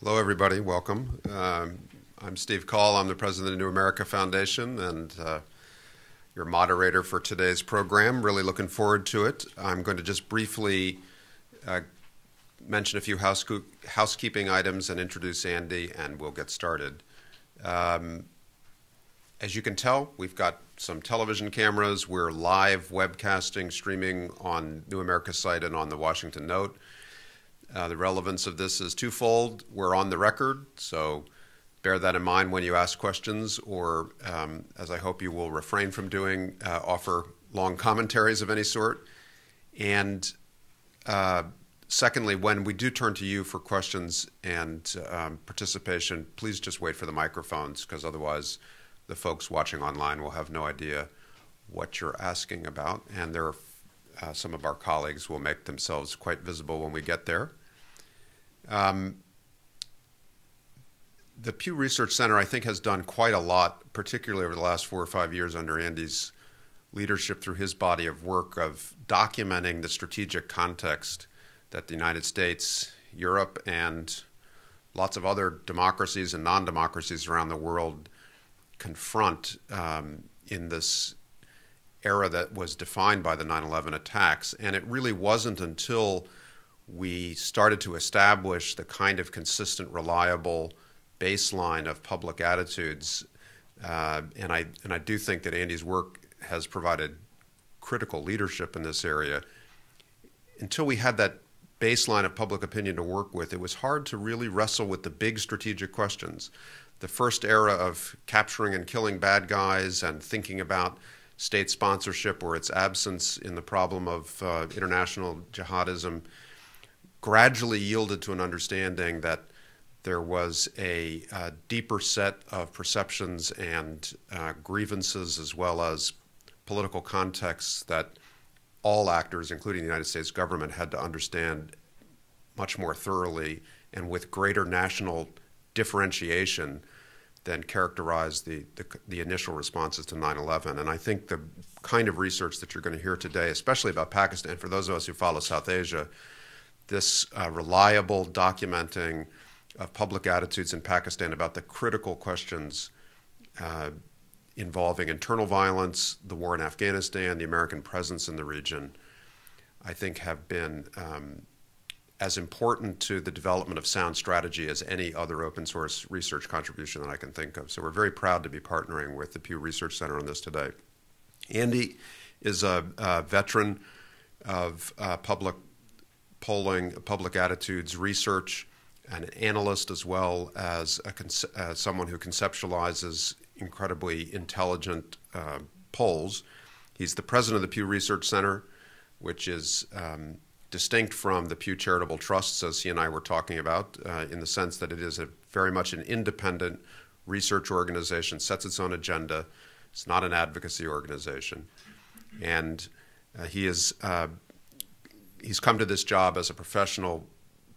Hello, everybody. Welcome. I'm Steve Coll. I'm the president of the New America Foundation and your moderator for today's program. Really looking forward to it. I'm going to just briefly mention a few housekeeping items and introduce Andy, and we'll get started. As you can tell, we've got some television cameras. We're live webcasting, streaming on New America's site and on the Washington Note. The relevance of this is twofold. We're on the record, so bear that in mind when you ask questions, or as I hope you will refrain from doing, offer long commentaries of any sort. And secondly, when we do turn to you for questions and participation, please just wait for the microphones, because otherwise the folks watching online will have no idea what you're asking about. And there are some of our colleagues will make themselves quite visible when we get there. The Pew Research Center, I think, has done quite a lot, particularly over the last 4 or 5 years under Andy's leadership through his body of work of documenting the strategic context that the United States, Europe, and lots of other democracies and non-democracies around the world confront in this era that was defined by the 9/11 attacks. And it really wasn't until we started to establish the kind of consistent, reliable baseline of public attitudes, and I do think that Andy's work has provided critical leadership in this area. Until we had that baseline of public opinion to work with, it was hard to really wrestle with the big strategic questions. The first era of capturing and killing bad guys and thinking about state sponsorship or its absence in the problem of international jihadism gradually yielded to an understanding that there was a deeper set of perceptions and grievances, as well as political contexts, that all actors, including the United States government, had to understand much more thoroughly and with greater national differentiation than characterized the initial responses to 9/11. And I think the kind of research that you're going to hear today, especially about Pakistan, for those of us who follow South Asia, this reliable documenting of public attitudes in Pakistan about the critical questions involving internal violence, the war in Afghanistan, the American presence in the region, I think have been as important to the development of sound strategy as any other open source research contribution that I can think of. So we're very proud to be partnering with the Pew Research Center on this today. Andy is a veteran of public polling, public attitudes research, and an analyst, as well as someone who conceptualizes incredibly intelligent polls. He's the president of the Pew Research Center, which is distinct from the Pew Charitable Trusts, as he and I were talking about, in the sense that it is very much an independent research organization, sets its own agenda. It's not an advocacy organization. And he's come to this job as a professional,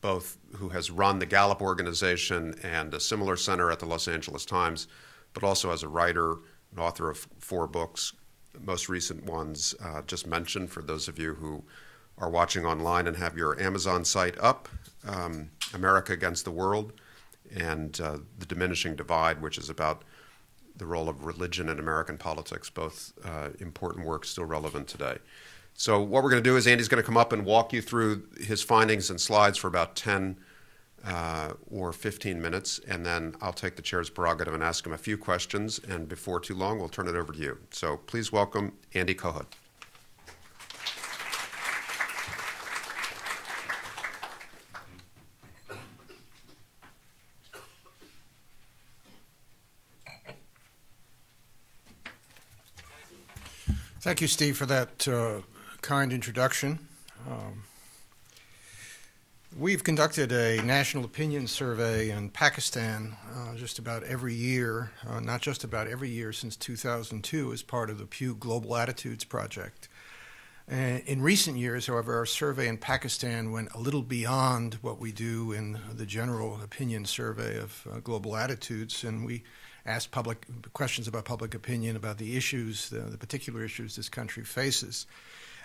both who has run the Gallup organization and a similar center at the Los Angeles Times, but also as a writer, an author of 4 books, the most recent ones just mentioned for those of you who are watching online and have your Amazon site up, America Against the World, and The Diminishing Divide, which is about the role of religion in American politics, both important work still relevant today. So what we're going to do is Andy's going to come up and walk you through his findings and slides for about 10 or 15 minutes, and then I'll take the chair's prerogative and ask him a few questions, and before too long, we'll turn it over to you. So please welcome Andy Coll. Thank you, Steve, for that kind introduction. We've conducted a national opinion survey in Pakistan just about every year, not just about every year since 2002 as part of the Pew Global Attitudes project. In recent years, however, our survey in Pakistan went a little beyond what we do in the general opinion survey of global attitudes, and we asked public questions about public opinion, about the issues, the particular issues this country faces.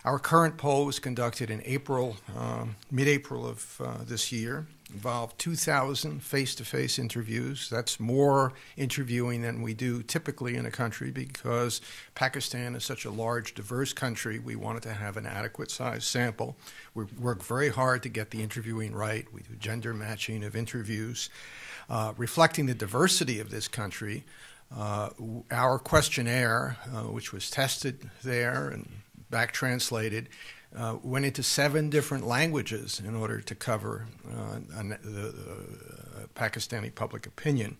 Our current poll was conducted in April, mid-April of this year, involved 2,000 face-to-face interviews. That's more interviewing than we do typically in a country because Pakistan is such a large, diverse country. We wanted to have an adequate size sample. We work very hard to get the interviewing right. We do gender matching of interviews. Reflecting the diversity of this country, our questionnaire, which was tested there and back translated, went into 7 different languages in order to cover the Pakistani public opinion.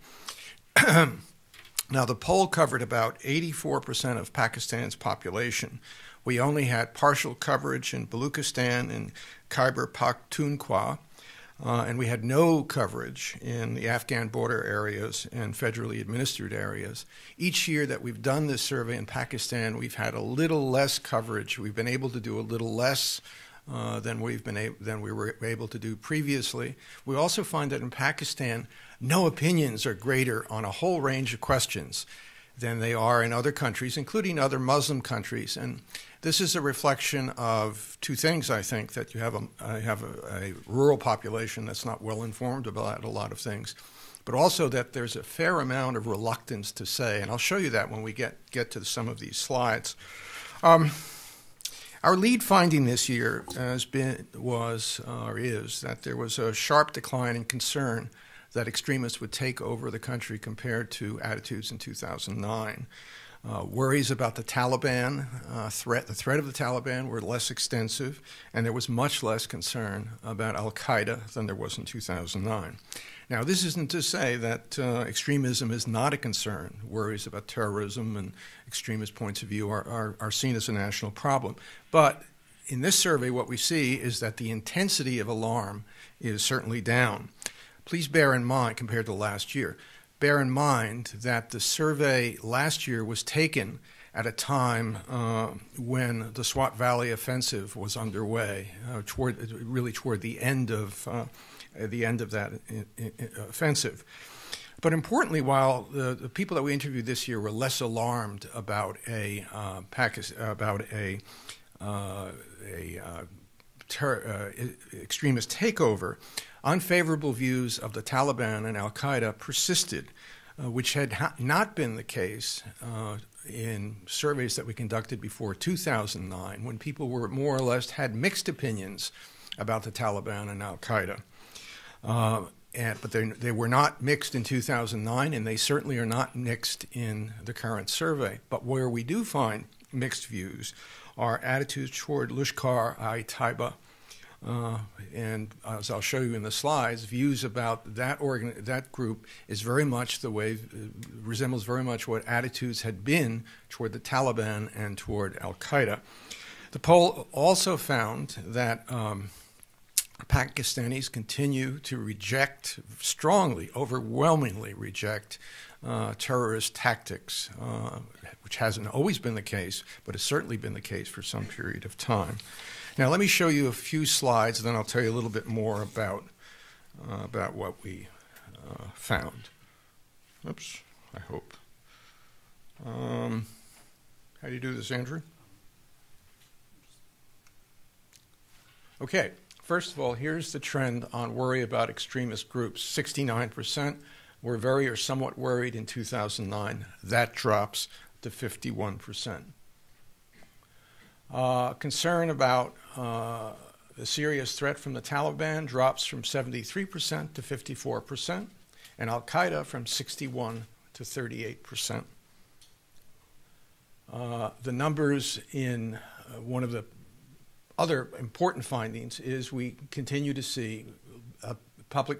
Now, the poll covered about 84% of Pakistan's population. We only had partial coverage in Baluchistan and Khyber Pakhtunkhwa, and we had no coverage in the Afghan border areas and federally administered areas. Each year that we've done this survey in Pakistan, we've had a little less coverage. We've been able to do a little less than we were able to do previously. We also find that in Pakistan, no opinions are greater on a whole range of questions than they are in other countries, including other Muslim countries. And this is a reflection of 2 things, I think, that you have a rural population that's not well informed about a lot of things, but also that there's a fair amount of reluctance to say, and I'll show you that when we get to some of these slides. Our lead finding this year is that there was a sharp decline in concern that extremists would take over the country compared to attitudes in 2009. Worries about the Taliban the threat of the Taliban were less extensive, and there was much less concern about al-Qaeda than there was in 2009. Now, this isn't to say that extremism is not a concern. Worries about terrorism and extremist points of view are seen as a national problem. But in this survey, what we see is that the intensity of alarm is certainly down. Please bear in mind, compared to last year, bear in mind that the survey last year was taken at a time when the Swat Valley offensive was underway, toward the end of that offensive. But importantly, while the people that we interviewed this year were less alarmed about extremist takeover, unfavorable views of the Taliban and al-Qaeda persisted, which had not been the case in surveys that we conducted before 2009, when people were more or less had mixed opinions about the Taliban and al-Qaeda. But they were not mixed in 2009, and they certainly are not mixed in the current survey. But where we do find mixed views are attitudes toward Lakshar-e-Taiba, and as I'll show you in the slides, views about that group is very much resembles very much what attitudes had been toward the Taliban and toward al-Qaeda. The poll also found that Pakistanis continue to strongly, overwhelmingly reject terrorist tactics, which hasn't always been the case, but has certainly been the case for some period of time. Now, let me show you a few slides, and then I'll tell you a little bit more about what we found. Oops, I hope. How do you do this, Andrew? Okay, first of all, here's the trend on worry about extremist groups. 69% were very or somewhat worried in 2009. That drops to 51%. Concern about the serious threat from the Taliban drops from 73% to 54%, and al-Qaeda from 61% to 38%. The numbers in one of the other important findings is we continue to see public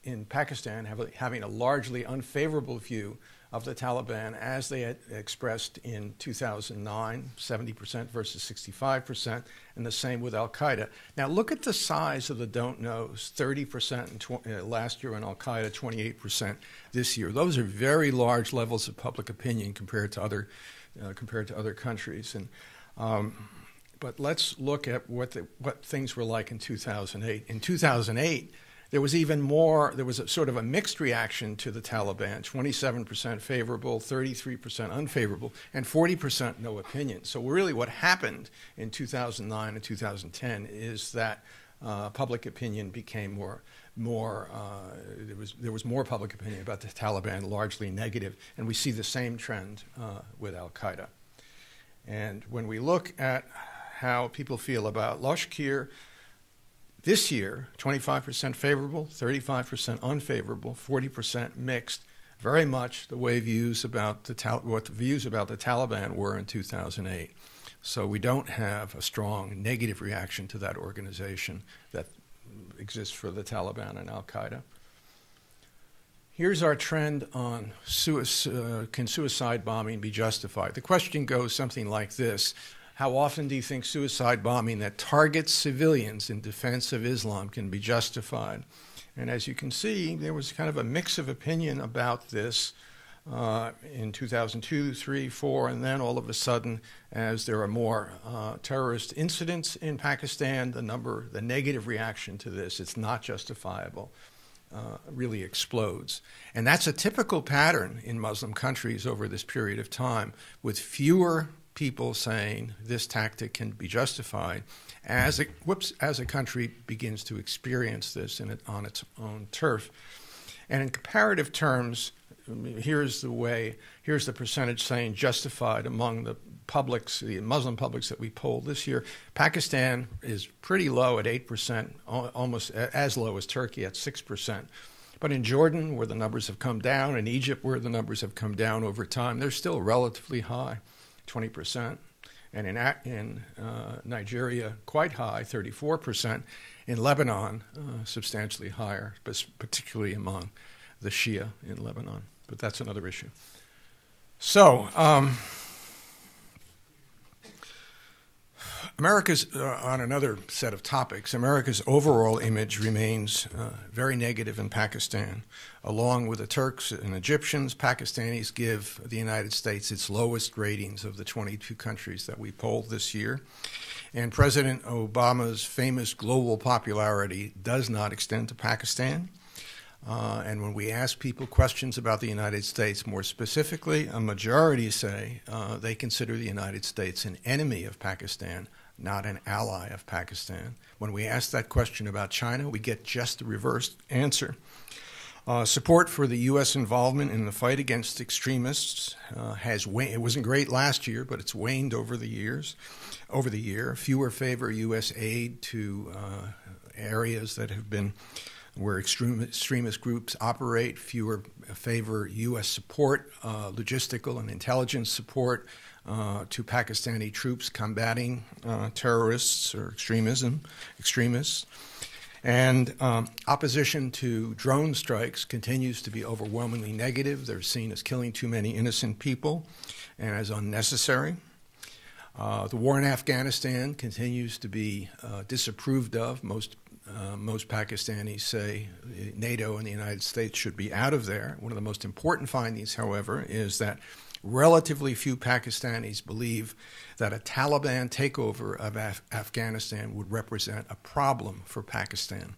in Pakistan having a largely unfavorable view of the Taliban as they had expressed in 2009, 70% versus 65%, and the same with al-Qaeda. Now look at the size of the don't knows, 30% last year, and al-Qaeda 28% this year. Those are very large levels of public opinion compared to other countries. And but let's look at what things were like in 2008. In 2008, there was even more, there was a sort of a mixed reaction to the Taliban, 27% favorable, 33% unfavorable, and 40% no opinion. So really what happened in 2009 and 2010 is that public opinion became more there was more public opinion about the Taliban, largely negative, and we see the same trend with Al-Qaeda. And when we look at how people feel about Lashkar, this year, 25% favorable, 35% unfavorable, 40% mixed, very much the way views about what the views about the Taliban were in 2008. So we don't have a strong negative reaction to that organization that exists for the Taliban and Al-Qaeda. Here's our trend on can suicide bombing be justified? The question goes something like this. How often do you think suicide bombing that targets civilians in defense of Islam can be justified? And as you can see, there was kind of a mix of opinion about this in 2002, 3, 4, and then all of a sudden, as there are more terrorist incidents in Pakistan, the negative reaction to this, it's not justifiable, really explodes. And that's a typical pattern in Muslim countries over this period of time, with fewer people saying this tactic can be justified as a country begins to experience this on its own turf. And in comparative terms, here's the percentage saying justified among the Muslim publics that we polled this year. Pakistan is pretty low at 8%, almost as low as Turkey at 6%. But in Jordan, where the numbers have come down, and Egypt, where the numbers have come down over time, they're still relatively high, 20%. And in Nigeria, quite high, 34%. In Lebanon, substantially higher, but particularly among the Shia in Lebanon. But that's another issue. So, America's, on another set of topics, America's overall image remains very negative in Pakistan. Along with the Turks and Egyptians, Pakistanis give the United States its lowest ratings of the 22 countries that we polled this year. And President Obama's famous global popularity does not extend to Pakistan. And when we ask people questions about the United States more specifically, a majority say they consider the United States an enemy of Pakistan, not an ally of Pakistan. When we ask that question about China, we get just the reverse answer. Support for the U.S. involvement in the fight against extremists has waned. It wasn't great last year, but it's waned over the year. Fewer favor U.S. aid to areas that have been where extremist groups operate. Fewer favor U.S. support, logistical and intelligence support to Pakistani troops combating terrorists or extremists. And opposition to drone strikes continues to be overwhelmingly negative. They're seen as killing too many innocent people and as unnecessary. The war in Afghanistan continues to be disapproved of. Most Pakistanis say NATO and the United States should be out of there. One of the most important findings, however, is that relatively few Pakistanis believe that a Taliban takeover of Afghanistan would represent a problem for Pakistan.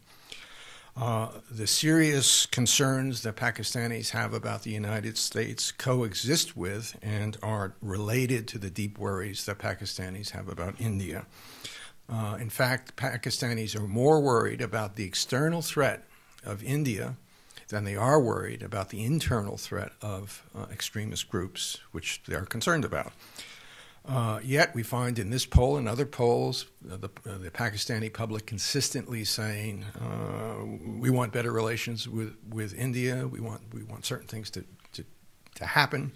The serious concerns that Pakistanis have about the United States coexist with and are related to the deep worries that Pakistanis have about India. In fact, Pakistanis are more worried about the external threat of India than they are worried about the internal threat of extremist groups, which they are concerned about. Yet we find in this poll and other polls, the Pakistani public consistently saying, we want better relations with India, we want certain things to happen,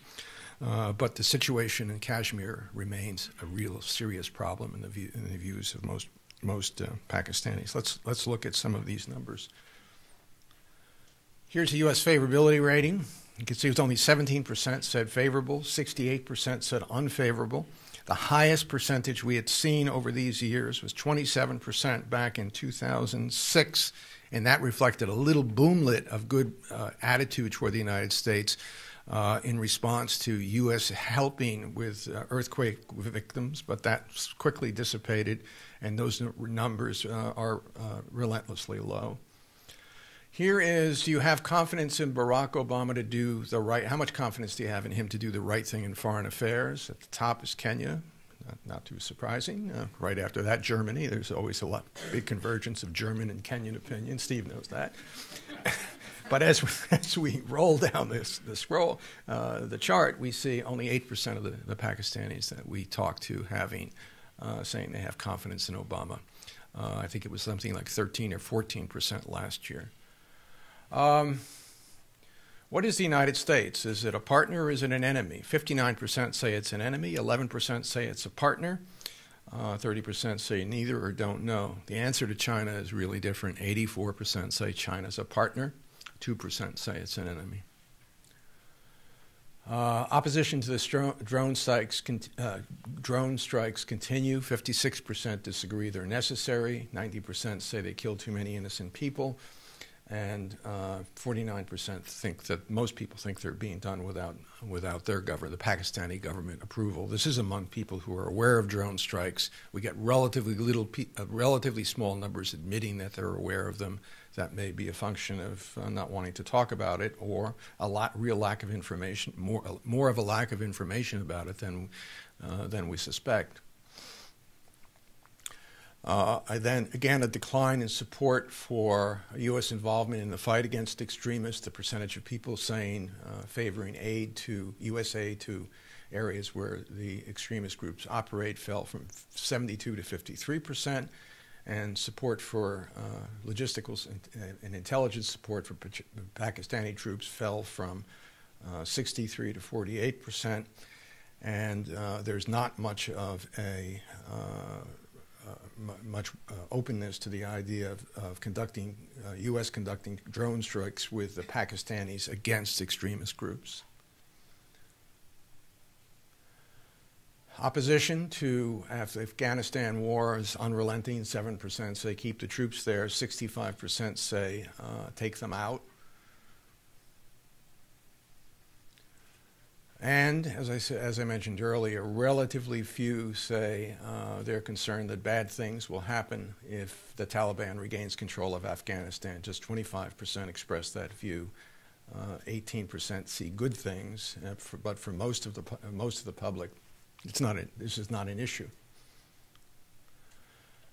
but the situation in Kashmir remains a real serious problem in the views of most Pakistanis. Let's look at some of these numbers. Here's the U.S. favorability rating. You can see it was only 17% said favorable, 68% said unfavorable. The highest percentage we had seen over these years was 27% back in 2006, and that reflected a little boomlet of good attitude toward the United States in response to U.S. helping with earthquake victims, but that's quickly dissipated, and those numbers are relentlessly low. Here is, do you have confidence in Barack Obama to do the right, how much confidence do you have in him to do the right thing in foreign affairs? At the top is Kenya, not too surprising. Right after that, Germany. There's always a big convergence of German and Kenyan opinion. Steve knows that. But as we roll down the scroll, the chart, we see only 8% of the Pakistanis that we talk to saying they have confidence in Obama. I think it was something like 13 or 14% last year. What is the United States? Is it a partner or is it an enemy? 59% say it's an enemy, 11% say it's a partner, 30% say neither or don't know. The answer to China is really different. 84% say China's a partner, 2% say it's an enemy. Opposition to the drone strikes continue. 56% disagree they're necessary. 90% say they kill too many innocent people. And 49% think that most people think they're being done without their government, the Pakistani government approval. This is among people who are aware of drone strikes. We get relatively small numbers admitting that they're aware of them. That may be a function of not wanting to talk about it, or real lack of information, more of a lack of information about it than we suspect. Then, again, a decline in support for U.S. involvement in the fight against extremists. The percentage of people saying favoring U.S. aid to areas where the extremist groups operate fell from 72 to 53%, and support for logistical and intelligence support for Pakistani troops fell from 63 to 48%. And there's not much of a openness to the idea of U.S. conducting drone strikes with the Pakistanis against extremist groups. Opposition to the Afghanistan war is unrelenting. 7% say keep the troops there. 65% say take them out. And, as I mentioned earlier, relatively few say they're concerned that bad things will happen if the Taliban regains control of Afghanistan. Just 25% express that view. 18% see good things, but for most of the public, this is not an issue.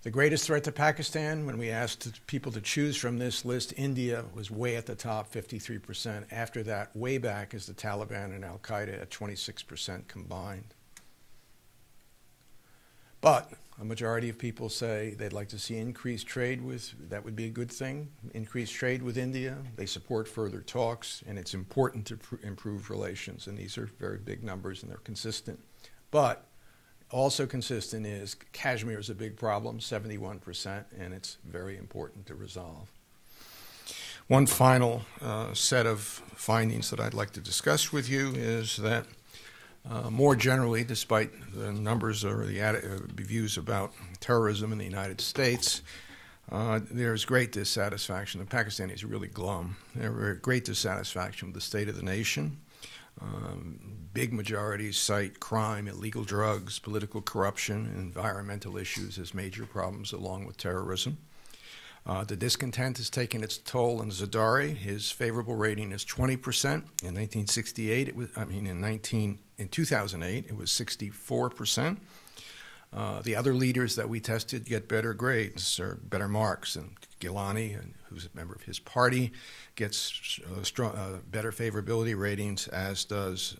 The greatest threat to Pakistan, when we asked people to choose from this list, India was way at the top, 53%. After that, way back is the Taliban and Al-Qaeda at 26% combined. But a majority of people say they'd like to see increased trade that would be a good thing, increased trade with India. They support further talks, and it's important to improve relations. And these are very big numbers, and they're consistent. But also consistent is Kashmir is a big problem, 71%, and it's very important to resolve. One final set of findings that I'd like to discuss with you is that more generally, despite the numbers or the views about terrorism in the United States, there's great dissatisfaction. The Pakistanis are really glum. There's great dissatisfaction with the state of the nation. Big majorities cite crime, illegal drugs, political corruption, and environmental issues as major problems along with terrorism. The discontent has taken its toll on Zardari. His favorable rating is 20%. In 1968, in 2008, it was 64%. The other leaders that we tested get better grades or better marks, and Gilani, who's a member of his party, gets better favorability ratings, as does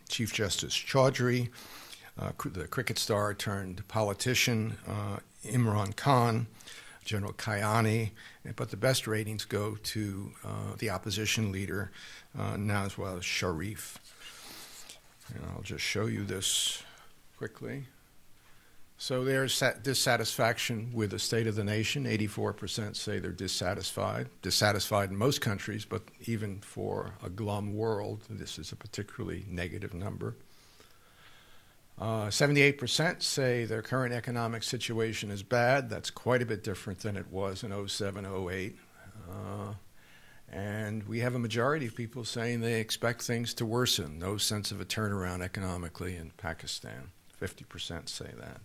Chief Justice Chaudhry, the cricket star turned politician Imran Khan, General Kayani, but the best ratings go to the opposition leader, Nawaz Sharif. And I'll just show you this quickly. So there's dissatisfaction with the state of the nation. 84% say they're dissatisfied. Dissatisfied in most countries, but even for a glum world, this is a particularly negative number. 78% say their current economic situation is bad. That's quite a bit different than it was in 07, 08. And we have a majority of people saying they expect things to worsen. No sense of a turnaround economically in Pakistan. 50% say that.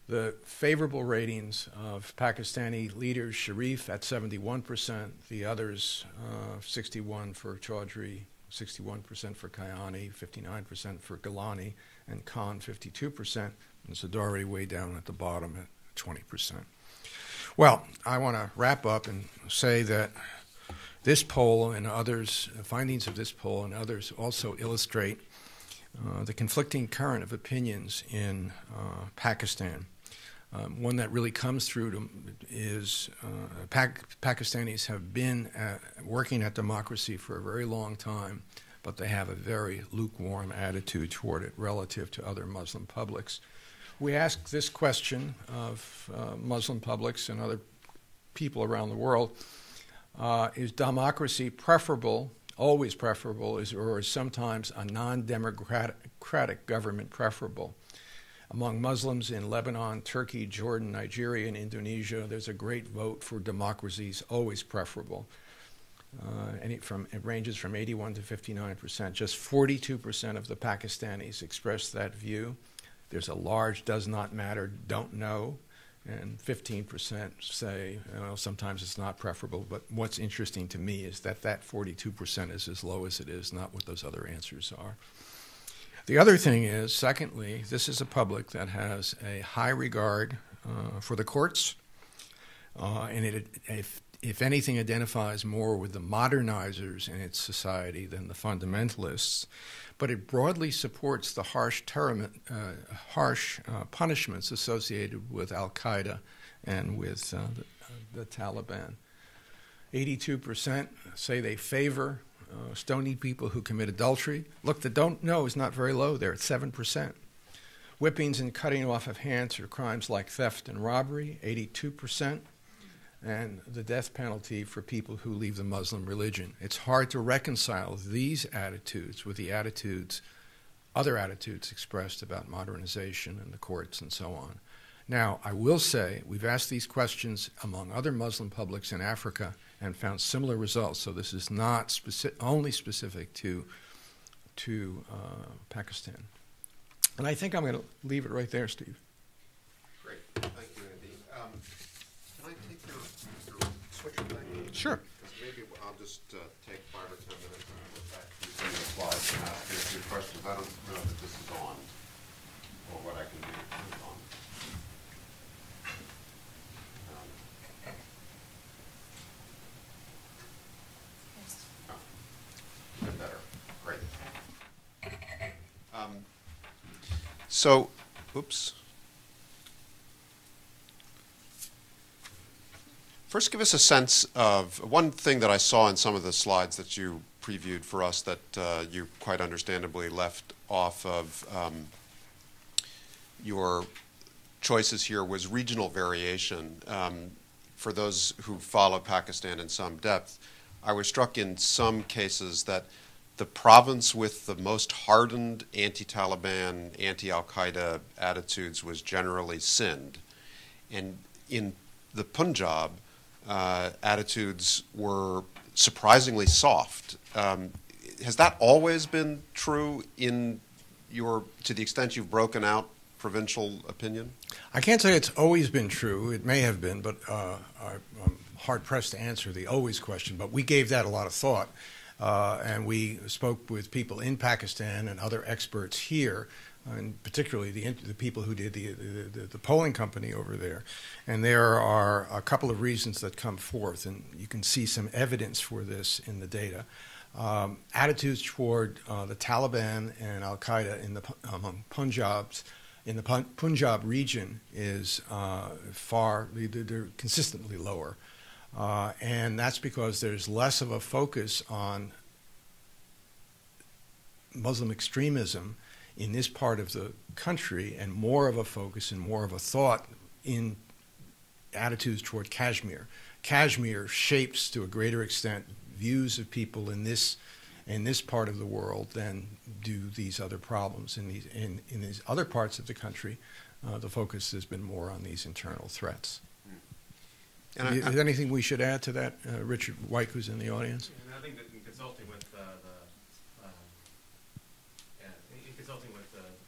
The favorable ratings of Pakistani leaders, Sharif at 71%, the others, 61 for Chaudhry, 61% for Kayani, 59% for Gilani, and Khan 52%, and Zardari way down at the bottom at 20%. Well, I want to wrap up and say that this poll and others, findings of this poll and others also illustrate the conflicting current of opinions in Pakistan. One that really comes through is Pakistanis have been working at democracy for a very long time, but they have a very lukewarm attitude toward it relative to other Muslim publics. We ask this question of Muslim publics and other people around the world, is democracy preferable, always preferable, or is sometimes a non-democratic government preferable? Among Muslims in Lebanon, Turkey, Jordan, Nigeria, and Indonesia, there's a great vote for democracy is always preferable. It ranges from 81 to 59%. Just 42% of the Pakistanis express that view. There's a large does not matter, don't know, and 15% say, well, sometimes it's not preferable. But what's interesting to me is that that 42% is as low as it is, not what those other answers are. The other thing is, secondly, this is a public that has a high regard for the courts, and it, if anything, identifies more with the modernizers in its society than the fundamentalists, but it broadly supports the harsh punishments associated with Al-Qaeda and with the Taliban. 82% say they favor stoning people who commit adultery. Look, the don't know is not very low there at 7%. Whippings and cutting off of hands are crimes like theft and robbery, 82%. And the death penalty for people who leave the Muslim religion. It's hard to reconcile these attitudes with the attitudes, other attitudes expressed about modernization and the courts and so on. Now, I will say we've asked these questions among other Muslim publics in Africa and found similar results. So this is not only specific to Pakistan. And I think I'm going to leave it right there, Steve. Great. Thank you, Andy. Can I take your switcher thing? Sure. Because maybe I'll just take 5 or 10 minutes and look back through some of the slides and ask you a few questions. I don't know that this is on or what I can do to turn it on. Better. Great. So, oops. First, give us a sense of one thing that I saw in some of the slides that you previewed for us that you quite understandably left off of your choices here was regional variation. For those who follow Pakistan in some depth, I was struck in some cases that the province with the most hardened anti-Taliban, anti-Al-Qaeda attitudes was generally Sindh. And in the Punjab, attitudes were surprisingly soft. Has that always been true in to the extent you've broken out provincial opinion? I can't say it's always been true. It may have been, but I'm hard-pressed to answer the always question. But we gave that a lot of thought, and we spoke with people in Pakistan and other experts here, and particularly the people who did the polling company over there. And there are a couple of reasons that come forth, and you can see some evidence for this in the data. Attitudes toward the Taliban and Al-Qaeda among Punjabs in the Punjab region is they're consistently lower. And that's because there's less of a focus on Muslim extremism in this part of the country and more of a focus and more of a thought in attitudes toward Kashmir. Kashmir shapes to a greater extent views of people in this part of the world than do these other problems. In these other parts of the country, the focus has been more on these internal threats. And is there anything we should add to that, Richard White, who's in the audience? I think that in consulting with the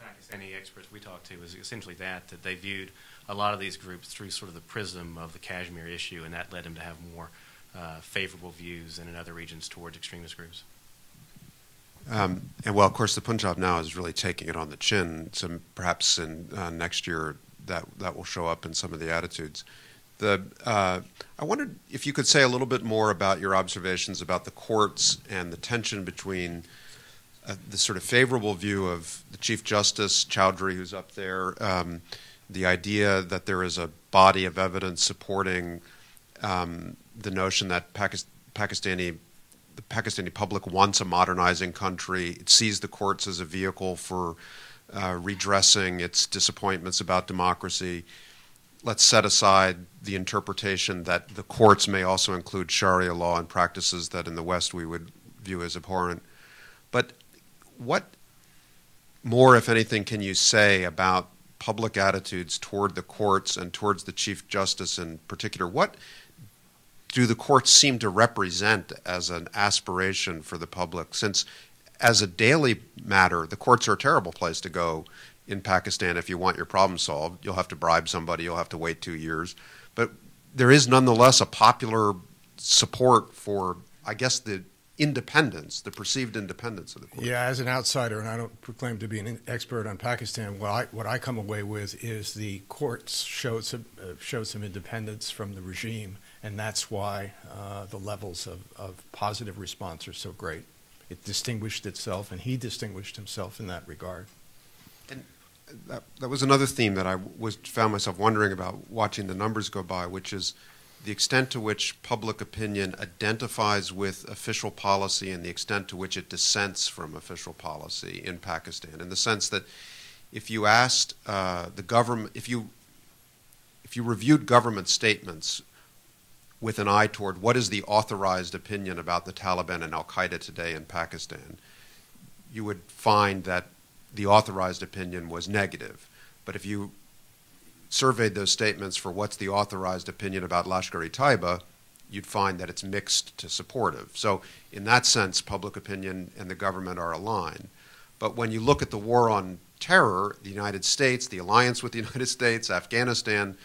Pakistani experts we talked to was essentially that they viewed a lot of these groups through sort of the prism of the Kashmir issue, and that led them to have more favorable views than in other regions towards extremist groups. And well, of course, the Punjab now is really taking it on the chin. So perhaps in next year that will show up in some of the attitudes. I wondered if you could say a little bit more about your observations about the courts and the tension between the sort of favorable view of the Chief Justice Chowdhury, who's up there, the idea that there is a body of evidence supporting the notion that the Pakistani public wants a modernizing country. It sees the courts as a vehicle for redressing its disappointments about democracy. Let's set aside the interpretation that the courts may also include Sharia law and practices that in the West we would view as abhorrent. But what more, if anything, can you say about public attitudes toward the courts and towards the Chief Justice in particular? What do the courts seem to represent as an aspiration for the public? Since as a daily matter, the courts are a terrible place to go in Pakistan if you want your problem solved. You'll have to bribe somebody, you'll have to wait 2 years. But there is nonetheless a popular support for, I guess, the independence, the perceived independence of the court. Yeah, as an outsider, and I don't proclaim to be an expert on Pakistan, what I come away with is the courts showed some independence from the regime, and that's why the levels of positive response are so great. It distinguished itself, and he distinguished himself in that regard. And that was another theme that I found myself wondering about watching the numbers go by, which is the extent to which public opinion identifies with official policy and the extent to which it dissents from official policy in Pakistan, in the sense that if you asked the government, if you reviewed government statements with an eye toward what is the authorized opinion about the Taliban and Al-Qaeda today in Pakistan, you would find that the authorized opinion was negative. But if you surveyed those statements for what's the authorized opinion about Lashkar-e-Taiba, you'd find that it's mixed to supportive. So in that sense, public opinion and the government are aligned. But when you look at the war on terror, the United States, the alliance with the United States, Afghanistan,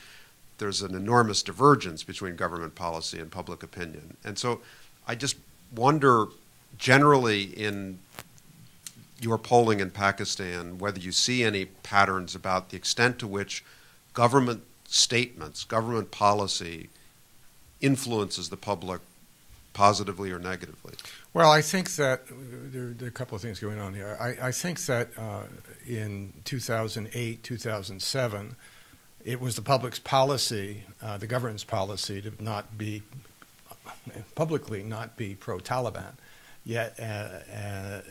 there's an enormous divergence between government policy and public opinion. And so I just wonder, generally in your polling in Pakistan, whether you see any patterns about the extent to which government statements, government policy influences the public positively or negatively. Well, I think that there are a couple of things going on here. I think that in 2008, 2007, it was the public's policy, the government's policy, to not be publicly not be pro-Taliban. Yet the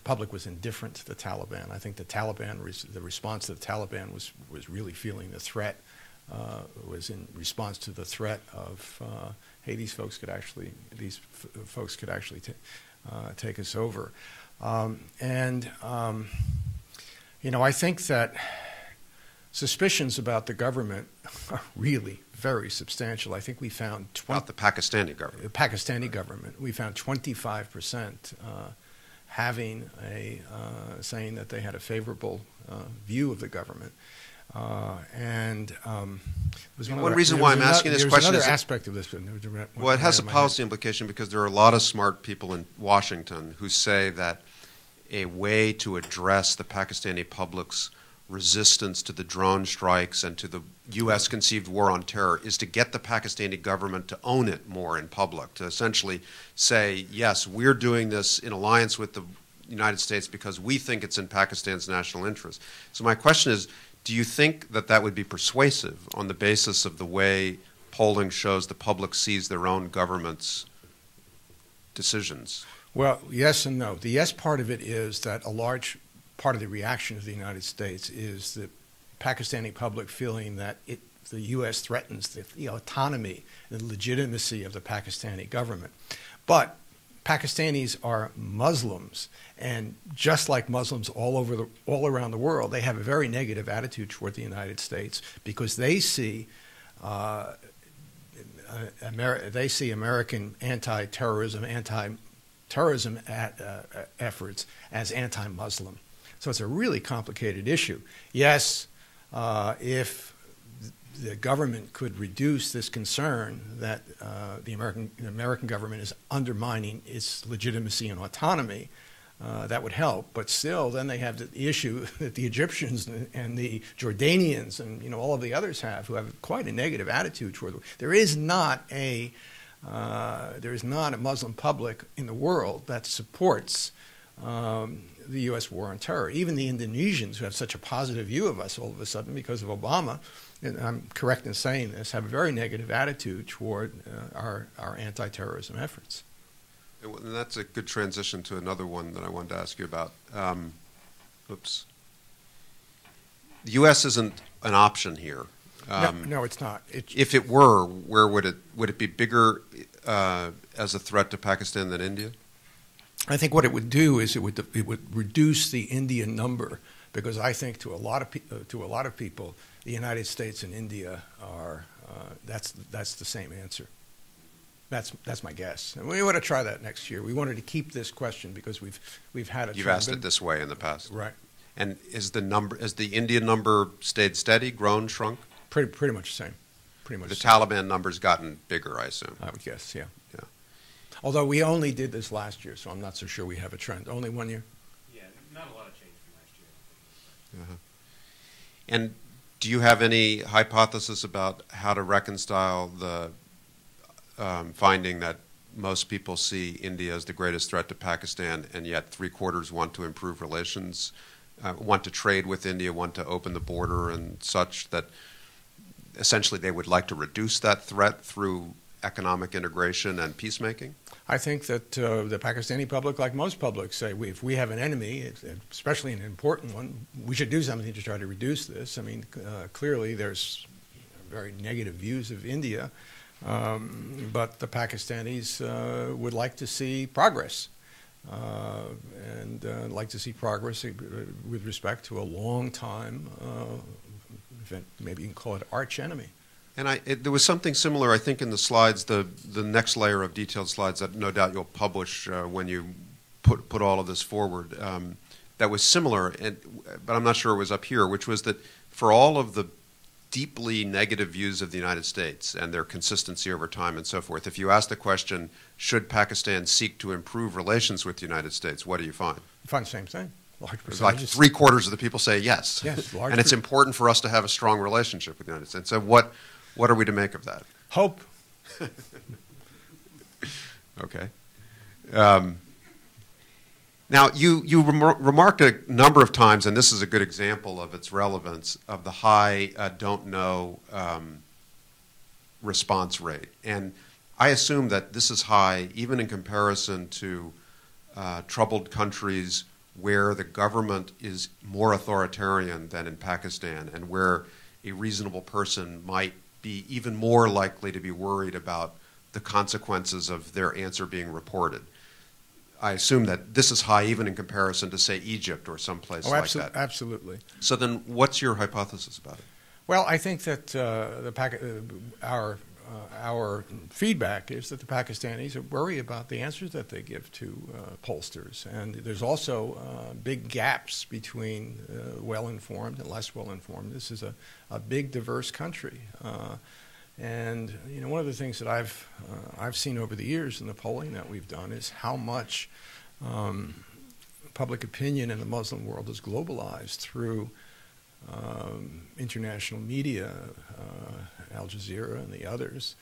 public was indifferent to the Taliban. I think the response to the Taliban was really feeling the threat. Was in response to the threat of, hey, these folks could actually take us over. I think that suspicions about the government are really very substantial. I think we found about the Pakistani government. The Pakistani government. We found 25% having saying that they had a favorable view of the government. One reason why I'm asking this question is aspect of this. Well, it has a policy implication because there are a lot of smart people in Washington who say that a way to address the Pakistani public's resistance to the drone strikes and to the U.S. conceived war on terror is to get the Pakistani government to own it more in public, to essentially say, yes, we're doing this in alliance with the United States because we think it's in Pakistan's national interest. So my question is, do you think that that would be persuasive on the basis of the way polling shows the public sees their own government's decisions? Well, yes and no. The yes part of it is that a large part of the reaction of the United States is the Pakistani public feeling that the U.S. threatens the autonomy and the legitimacy of the Pakistani government. But Pakistanis are Muslims, and just like Muslims all around the world, they have a very negative attitude toward the United States because they see American anti-terrorism efforts as anti-Muslim. So it's a really complicated issue. Yes, if the government could reduce this concern that the American government is undermining its legitimacy and autonomy, that would help. But still, then they have the issue that the Egyptians and the Jordanians and all of the others have, who have quite a negative attitude toward them. There is not a Muslim public in the world that supports the U.S. war on terror. Even the Indonesians, who have such a positive view of us all of a sudden because of Obama, and I'm correct in saying this, have a very negative attitude toward our anti-terrorism efforts. And that's a good transition to another one that I wanted to ask you about. Oops. The U.S. isn't an option here. No, it's not. If it were, where would it be bigger as a threat to Pakistan than India? I think what it would do is it would reduce the Indian number, because I think to a lot of people, the United States and India are that's the same answer. That's my guess. And we want to try that next year. We wanted to keep this question because we've had it. You've asked it this way in the past, right? And has the Indian number stayed steady, grown, shrunk? Pretty much the same. Pretty much. The Taliban number's gotten bigger, I assume. I would guess, yeah. Yeah. Although we only did this last year, so I'm not so sure we have a trend. Only 1 year. Yeah, not a lot of change from last year. And do you have any hypothesis about how to reconcile the finding that most people see India as the greatest threat to Pakistan, and yet 3/4 want to improve relations, want to trade with India, want to open the border and such, that essentially they would like to reduce that threat through economic integration and peacemaking? I think that the Pakistani public, like most publics, say if we have an enemy, especially an important one, we should do something to try to reduce this. I mean, clearly there's very negative views of India, but the Pakistanis would like to see progress, and like to see progress with respect to a long-time, maybe you can call it arch enemy. And there was something similar, I think, in the slides, the next layer of detailed slides that no doubt you'll publish when you put all of this forward, that was similar, but I'm not sure it was up here, which was that for all of the deeply negative views of the United States and their consistency over time and so forth, if you ask the question, should Pakistan seek to improve relations with the United States, what do you find? You find the same thing. Large like 3/4 of the people say yes. Yes, and it's important for us to have a strong relationship with the United States. So what are we to make of that? Hope. Okay. Now, you remarked a number of times, and this is a good example of its relevance, of the high don't know response rate. And I assume that this is high even in comparison to troubled countries where the government is more authoritarian than in Pakistan, and where a reasonable person might be even more likely to be worried about the consequences of their answer being reported. I assume that this is high even in comparison to, say, Egypt or someplace like that. Absolutely. So then what's your hypothesis about it? Well, I think that our feedback is that the Pakistanis worry about the answers that they give to pollsters. And there's also big gaps between well-informed and less well-informed. This is a big, diverse country. And one of the things that I've seen over the years in the polling that we've done is how much public opinion in the Muslim world is globalized through international media, Al Jazeera and the others,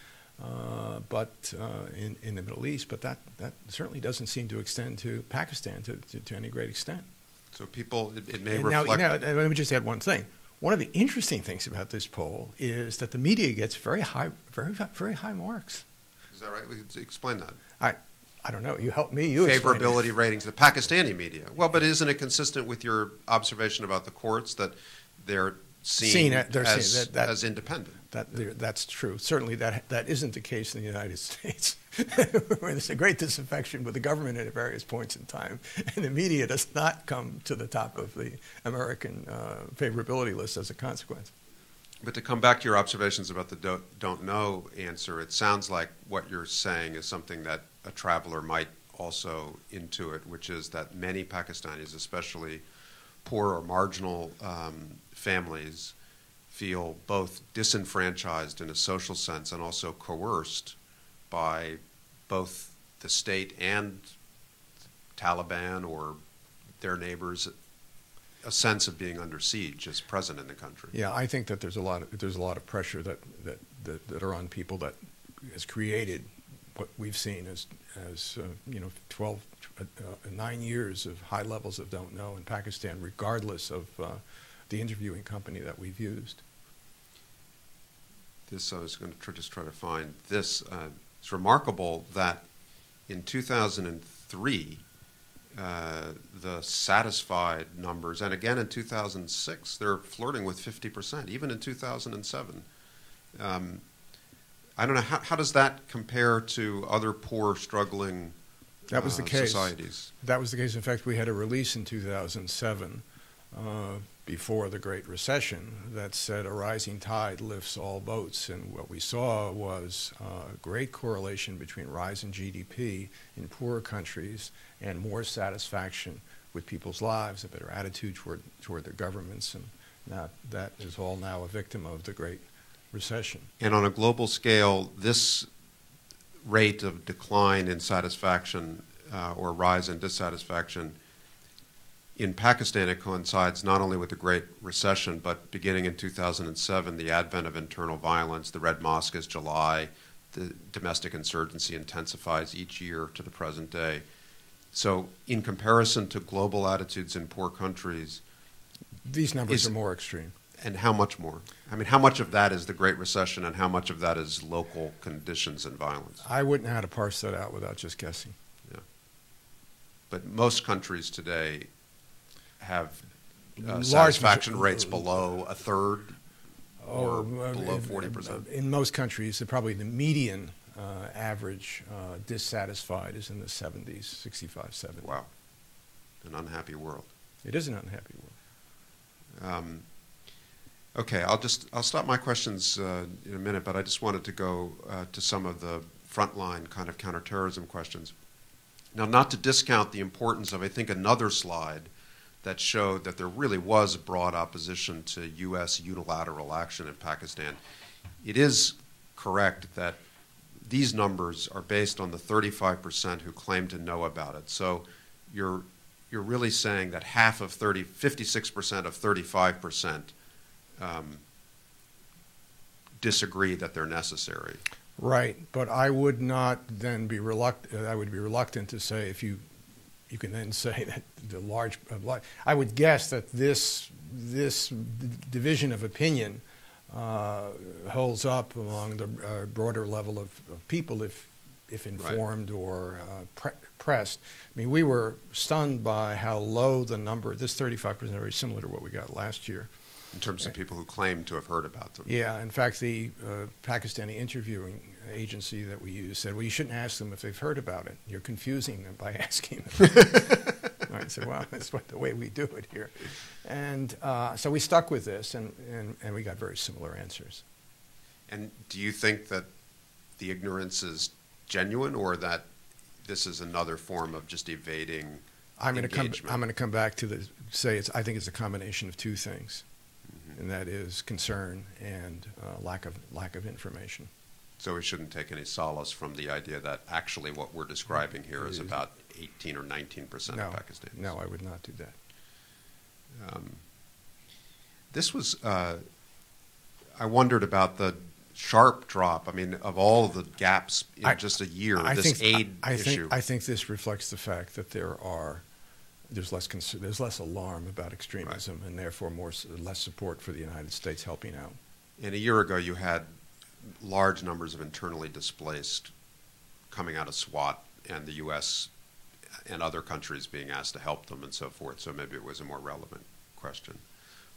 but in the Middle East. But that certainly doesn't seem to extend to Pakistan to any great extent. So people, it may reflect. Now, let me just add one thing. One of the interesting things about this poll is that the media gets very high marks. Is that right? Explain that. I don't know. You help me. Favorability ratings, the Pakistani media. Well, but isn't it consistent with your observation about the courts that they're seen as independent? That's true. Certainly that isn't the case in the United States. There's a great disaffection with the government at various points in time, and the media does not come to the top of the American favorability list as a consequence. But to come back to your observations about the don't know answer, it sounds like what you're saying is something that a traveler might also intuit, which is that many Pakistanis, especially poor or marginal families, feel both disenfranchised in a social sense and also coerced by both the state and Taliban or their neighbors a sense of being under siege as present in the country. Yeah, I think that there's a lot of pressure that are on people that has created what we've seen as 9 years of high levels of don't know in Pakistan, regardless of the interviewing company that we've used. I was going to just try to find this. It's remarkable that in 2003, the satisfied numbers, and again in 2006, they're flirting with 50%, even in 2007. I don't know, how does that compare to other poor, struggling that was the case. Societies? That was the case. In fact, we had a release in 2007 before the Great Recession that said a rising tide lifts all boats. And what we saw was a great correlation between rise in GDP in poorer countries and more satisfaction with people's lives, a better attitude toward their governments. And that is all now a victim of the Great Recession. And on a global scale, this rate of decline in satisfaction or rise in dissatisfaction in Pakistan, it coincides not only with the Great Recession, but beginning in 2007, the advent of internal violence, the Red Mosque is July, the domestic insurgency intensifies each year to the present day. So in comparison to global attitudes in poor countries, these numbers are more extreme. And how much more? I mean, how much of that is the Great Recession and how much of that is local conditions and violence? I wouldn't know how to parse that out without just guessing. Yeah. But most countries today have satisfaction rates below a third or below 40%. In most countries, probably the median average dissatisfied is in the 70s, 65, 70. Wow. An unhappy world. It is an unhappy world. Okay, I'll stop my questions in a minute, but I just wanted to go to some of the frontline kind of counterterrorism questions. Now, not to discount the importance of, I think, another slide that showed that there really was broad opposition to U.S. unilateral action in Pakistan. It is correct that these numbers are based on the 35% who claim to know about it. So you're really saying that 56% of 35% disagree that they're necessary. Right, but I would not then be reluctant. I would be reluctant to say if you can then say that I would guess that this division of opinion holds up among the broader level of people if informed right. or pressed. I mean, we were stunned by how low the number. This 35% is very similar to what we got last year. In terms of people who claim to have heard about them. Yeah, in fact, the Pakistani interviewing agency that we use said, well, you shouldn't ask them if they've heard about it. You're confusing them by asking them. I said, well, that's the way we do it here. And so we stuck with this, and we got very similar answers. And do you think that the ignorance is genuine, or that this is another form of just evading engagement? I'm going to come back to I think it's a combination of two things. And that is concern and lack of information. So we shouldn't take any solace from the idea that actually what we're describing here is about 18 or 19% of Pakistanis. No, I would not do that. This was, I wondered about the sharp drop. I mean, of all the gaps in just a year, aid issue. I think this reflects the fact that there's less alarm about extremism, right. And therefore less support for the United States helping out. And a year ago, you had large numbers of internally displaced coming out of SWAT, and the U.S. and other countries being asked to help them and so forth. So maybe it was a more relevant question.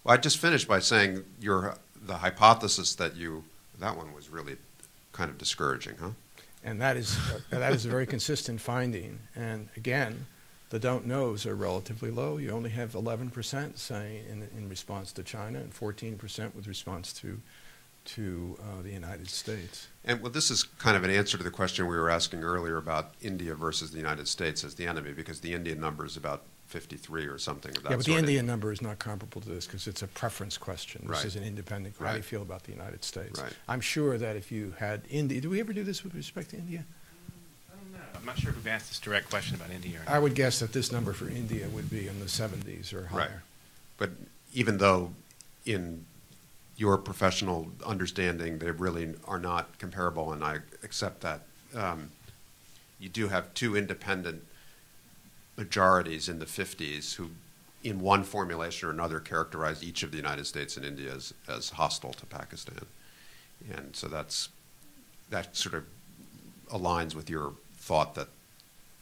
Well, I just finished by saying the hypothesis that that one was really kind of discouraging, huh? And that is a very consistent finding. And again, the don't knows are relatively low. You only have 11% saying in response to China and 14% with response to the United States. And well, this is kind of an answer to the question we were asking earlier about India versus the United States as the enemy, because the Indian number is about 53 or something of that sort. Yeah, but the Indian number is not comparable to this because it's a preference question. This right. is an independent. Right. How do you feel about the United States? Right. I'm sure that if you had India, do we ever do this with respect to India? I don't know. I I'm not sure who asked this direct question about India. I would guess that this number for India would be in the 70s or higher. Right. But even though in your professional understanding they really are not comparable, and I accept that, you do have two independent majorities in the 50s who, in one formulation or another, characterized each of the United States and India as hostile to Pakistan. And so that sort of aligns with your thought that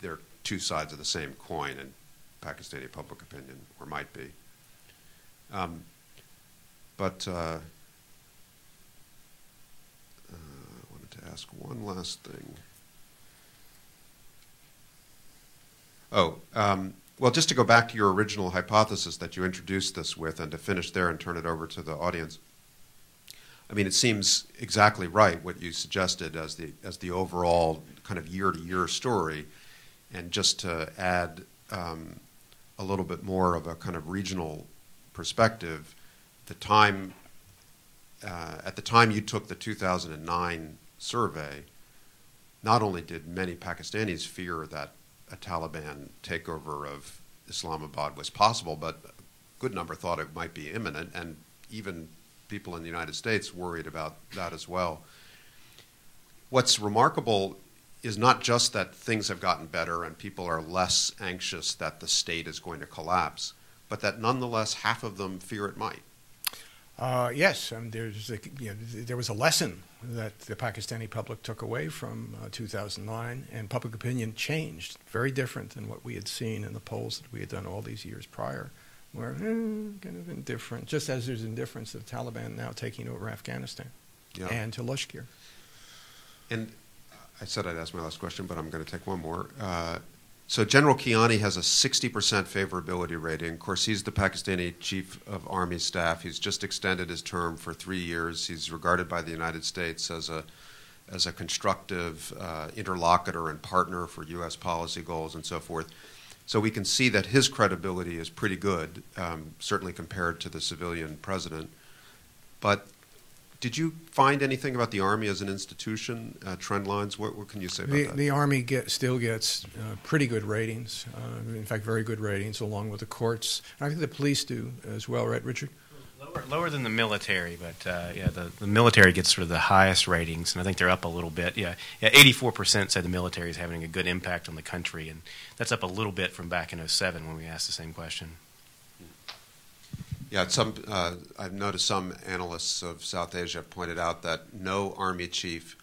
they're two sides of the same coin in Pakistani public opinion, or might be. But I wanted to ask one last thing. Well, just to go back to your original hypothesis that you introduced this with, and to finish there and turn it over to the audience. I mean, it seems exactly right what you suggested as the overall kind of year-to-year story, and just to add a little bit more of a kind of regional perspective. At the time you took the 2009 survey, not only did many Pakistanis fear that a Taliban takeover of Islamabad was possible, but a good number thought it might be imminent, and even people in the United States worried about that as well. What's remarkable is not just that things have gotten better and people are less anxious that the state is going to collapse, but that nonetheless half of them fear it might. Yes, there was a lesson that the Pakistani public took away from 2009, and public opinion changed, very different than what we had seen in the polls that we had done all these years prior, where kind of indifferent, just as there's indifference to the Taliban now taking over Afghanistan and to Lashkar. And I said I'd ask my last question, but I'm going to take one more. So General Kiani has a 60% favorability rating. Of course, he's the Pakistani Chief of Army Staff. He's just extended his term for 3 years. He's regarded by the United States as a constructive interlocutor and partner for U.S. policy goals and so forth. So we can see that his credibility is pretty good, certainly compared to the civilian president. But did you find anything about the Army as an institution, trend lines? What can you say about that? The Army still gets pretty good ratings, in fact, very good ratings, along with the courts. I think the police do as well, right, Richard? Lower than the military, but the military gets sort of the highest ratings, and I think they're up a little bit. 84% say the military is having a good impact on the country, and that's up a little bit from back in 2007 when we asked the same question. Yeah, I've noticed some analysts of South Asia have pointed out that no Army chief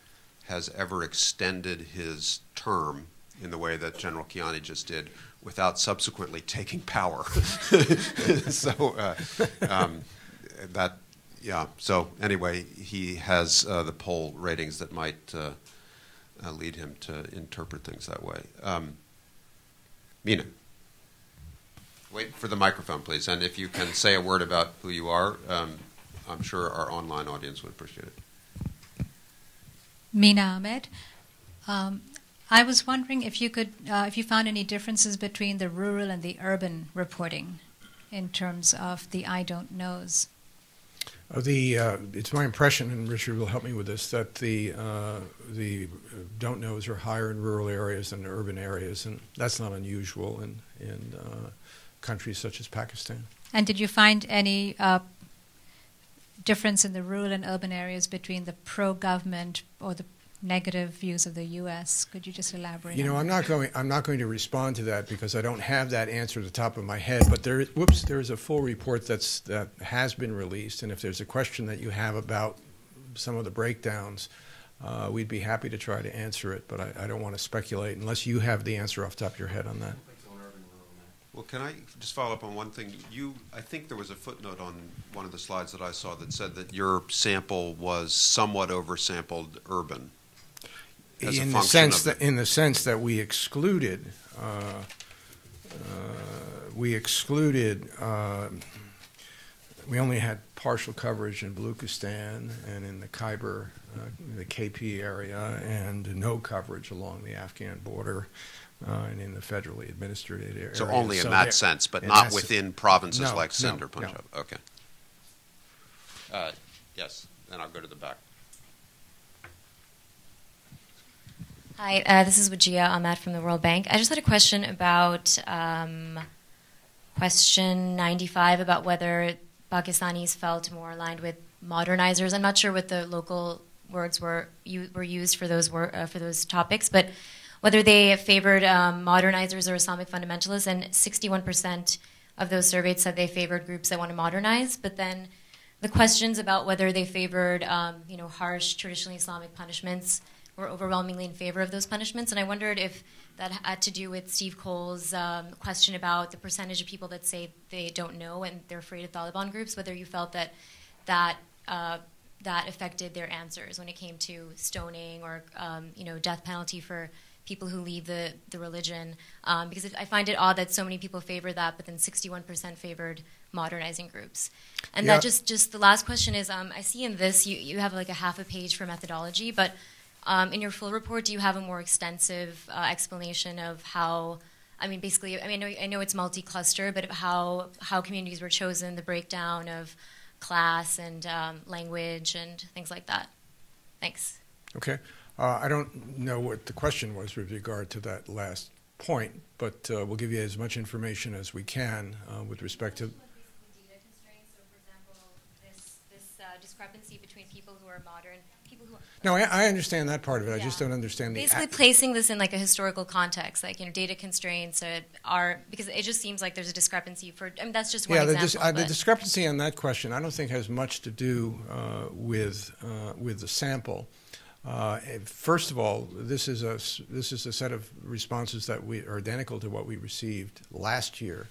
has ever extended his term in the way that General Kiani just did without subsequently taking power. So anyway, he has the poll ratings that might lead him to interpret things that way. Mina. Wait for the microphone, please. And if you can say a word about who you are, I'm sure our online audience would appreciate it. Mina Ahmed. I was wondering if you found any differences between the rural and the urban reporting in terms of the I don't knows. It's my impression, and Richard will help me with this, that the don't knows are higher in rural areas than urban areas, and that's not unusual in countries such as Pakistan. And did you find any difference in the rural and urban areas between the pro-government or the negative views of the U.S.? Could you just elaborate? I'm not going to respond to that because I don't have that answer at the top of my head. But there is a full report that has been released, and if there's a question that you have about some of the breakdowns, we'd be happy to try to answer it. But I don't want to speculate unless you have the answer off the top of your head on that. Well, can I just follow up on one thing? I think there was a footnote on one of the slides that I saw that said that your sample was somewhat oversampled urban. In the sense that we excluded, we only had partial coverage in Baluchistan and in the Khyber, the KP area, and no coverage along the Afghan border. And in the federally administered area. So only in that sense, but not within provinces like Sindh or Punjab. No. Okay. Yes, and I'll go to the back. Hi, this is Wajia Ahmad from the World Bank. I just had a question about question 95 about whether Pakistanis felt more aligned with modernizers. I'm not sure what the local words were used for those topics, but whether they favored modernizers or Islamic fundamentalists. And 61% of those surveyed said they favored groups that want to modernize. But then the questions about whether they favored harsh, traditionally Islamic punishments were overwhelmingly in favor of those punishments. And I wondered if that had to do with Steve Coll's question about the percentage of people that say they don't know and they're afraid of Taliban groups, whether you felt that affected their answers when it came to stoning or death penalty for people who leave the religion. Because I find it odd that so many people favor that, but then 61% favored modernizing groups. And that just the last question is, I see in this you have like a half a page for methodology, but in your full report, do you have a more extensive explanation of how, I know it's multi-cluster, but of how communities were chosen, the breakdown of class and language and things like that? Thanks. Okay. I don't know what the question was with regard to that last point, but we'll give you as much information as we can with respect to... Data constraints, so for example, this discrepancy between people who are modern, people who... No, I understand that part of it. I just don't understand the... Basically placing this in like a historical context, like, data constraints are... Because it just seems like there's a discrepancy for... that's just one example. The discrepancy on that question I don't think has much to do with the sample. First of all, this is a set of responses that are identical to what we received last year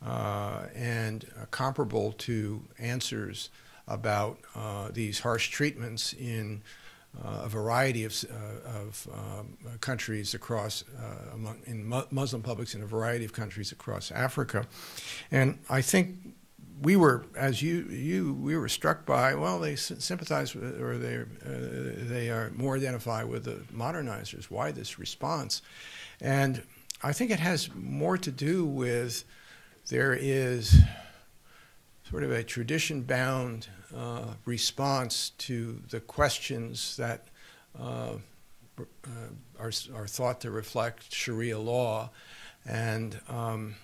and comparable to answers about these harsh treatments in a variety of countries across, in Muslim publics in a variety of countries across Africa. And I think we were, as we were struck by, well, they sympathize with, or they are more identified with the modernizers. Why this response? And I think it has more to do with there is sort of a tradition-bound response to the questions that are thought to reflect Sharia law. And I'm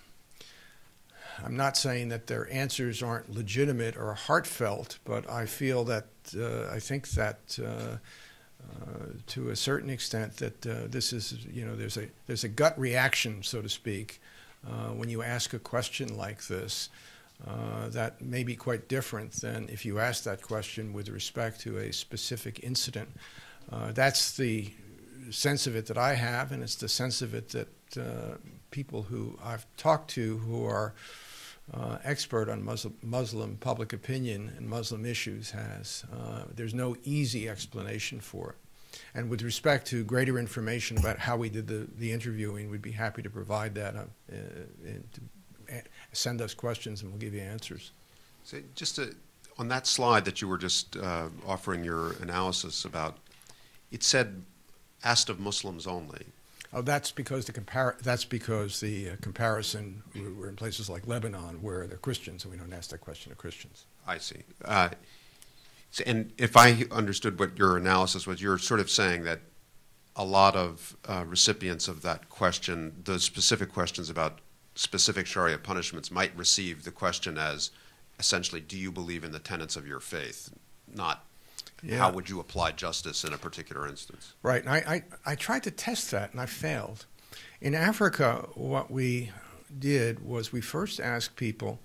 not saying that their answers aren't legitimate or heartfelt, but I feel that I think that to a certain extent that this is, there's a gut reaction, so to speak, when you ask a question like this that may be quite different than if you ask that question with respect to a specific incident. That's the sense of it that I have, and it's the sense of it that people who I've talked to who are expert on Muslim public opinion and Muslim issues has. There's no easy explanation for it. And with respect to greater information about how we did the interviewing, we'd be happy to provide that. Send us questions and we'll give you answers. So on that slide that you were just offering your analysis about, it said asked of Muslims only. Oh, that's because the comparison, we're in places like Lebanon where they're Christians, and we don't ask that question of Christians. I see. And if I understood what your analysis was, you're sort of saying that a lot of recipients of that question, those specific questions about specific Sharia punishments, might receive the question as essentially, do you believe in the tenets of your faith, not how would you apply justice in a particular instance? Right. And I tried to test that, and I failed. In Africa, what we did was we first asked people,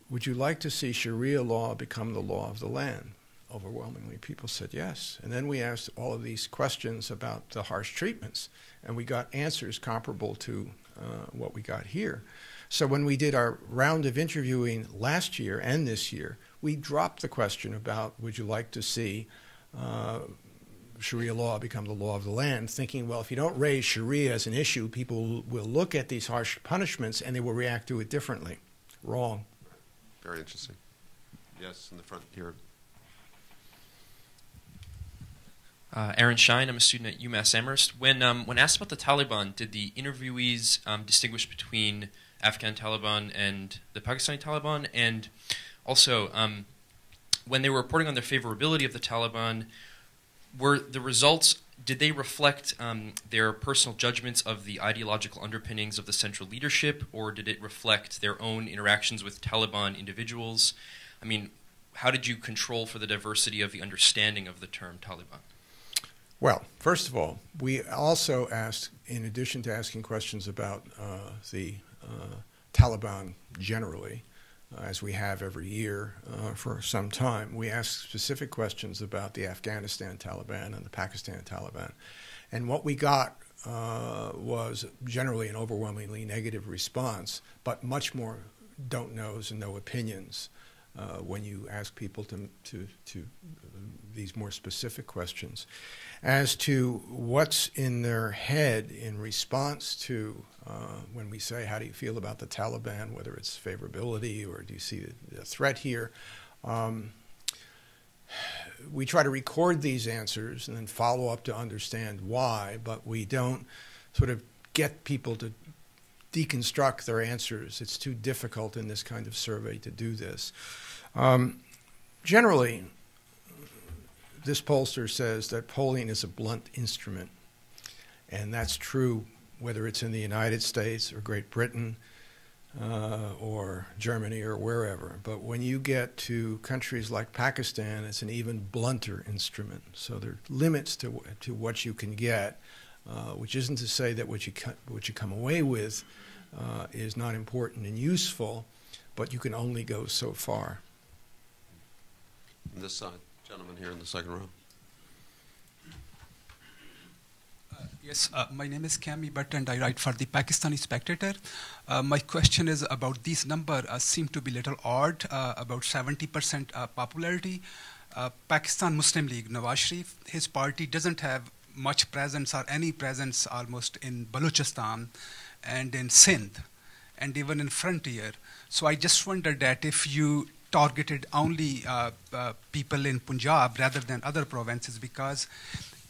would you like to see Sharia law become the law of the land? Overwhelmingly, people said yes. And then we asked all of these questions about the harsh treatments, and we got answers comparable to what we got here. So when we did our round of interviewing last year and this year, we dropped the question about would you like to see Sharia law become the law of the land, thinking, well, if you don't raise Sharia as an issue, people will look at these harsh punishments and they will react to it differently. Wrong. Very interesting. Yes, in the front here. Aaron Shine, I'm a student at UMass Amherst. When asked about the Taliban, did the interviewees distinguish between Afghan Taliban and the Pakistani Taliban? And also, when they were reporting on their favorability of the Taliban, were the results did they reflect their personal judgments of the ideological underpinnings of the central leadership, or did it reflect their own interactions with Taliban individuals? I mean, how did you control for the diversity of the understanding of the term Taliban? Well, first of all, we also asked, in addition to asking questions about the Taliban generally, as we have every year for some time, we asked specific questions about the Afghanistan Taliban and the Pakistan Taliban. And what we got was generally an overwhelmingly negative response, but much more don't knows and no opinions when you ask people to these more specific questions. As to what's in their head in response to when we say, how do you feel about the Taliban, whether it's favorability or do you see a threat here, we try to record these answers and then follow up to understand why, but we don't sort of get people to deconstruct their answers. It's too difficult in this kind of survey to do this. Generally, this pollster says that polling is a blunt instrument, and that's true whether it's in the United States or Great Britain or Germany or wherever. But when you get to countries like Pakistan, it's an even blunter instrument. So there are limits to what you can get, which isn't to say that what you come away with is not important and useful, but you can only go so far. This side. Gentleman here in the second row. Yes, my name is Cami Bhatt and I write for the Pakistani Spectator. My question is about these numbers seem to be a little odd, about 70% popularity. Pakistan Muslim League, Nawaz Sharif, his party doesn't have much presence or any presence almost in Balochistan and in Sindh and even in frontier. So I just wondered that if you targeted only people in Punjab rather than other provinces, because